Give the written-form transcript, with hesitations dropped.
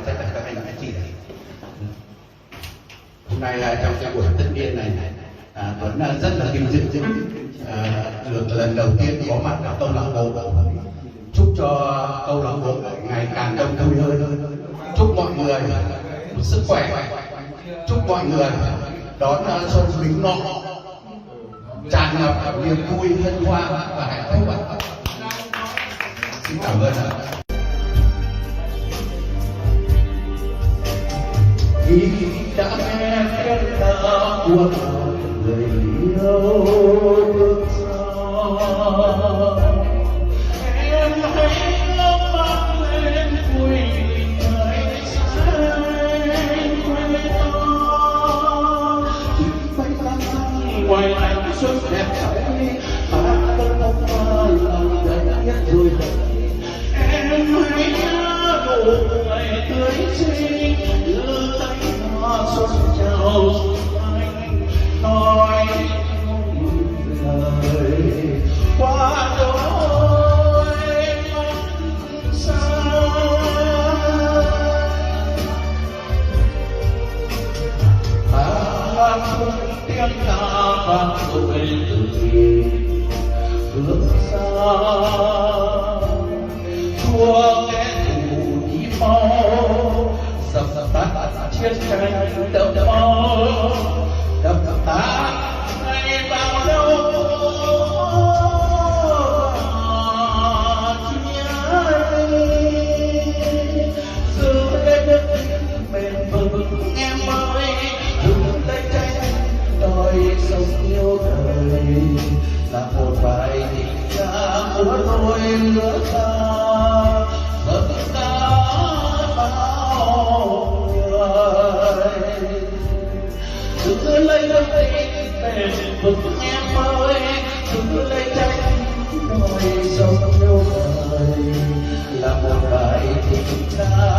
tất cả các anh chị. Hôm nay trong cái buổi tất niên này Tuấn rất là vinh dự được lần đầu tiên có mặt ở câu lạc bộ. Chúc cho câu lạc bộ ngày càng đông vui hơn. Chúc mọi người một sức khỏe. Chúc mọi người đón xuân bính ngọ tràn ngập niềm vui, hân hoan và hạnh phúc. Xin cảm ơn ạ. Khi đã nghe tiếng ca của người yêu bước xa, em hãy mang lên vui ngày xanh quê ta. Bay lang thang ngoài ánh xuân đẹp trai, ta vẫn không qua lòng đầy nhất rồi. Em hãy nhớ nụ cười tươi xinh, đưa tay hoa xuân chào anh, nói lời qua đôi mắt xa. Ta không tiếng ca vang rồi từ khi bước xa, chúa kẻ thù đi mau dập tắt chiến tranh đẫm máu, đập tan ngày vào đâu giữ lấy đất bền vững em ơi, đừng tay tranh đòi sống yêu đời là một bài tình ca của đôi lứa ta. Giữ lấy đất bền vững em ơi, giữ lấy tranh đòi sống yêu đời là một bài tình ca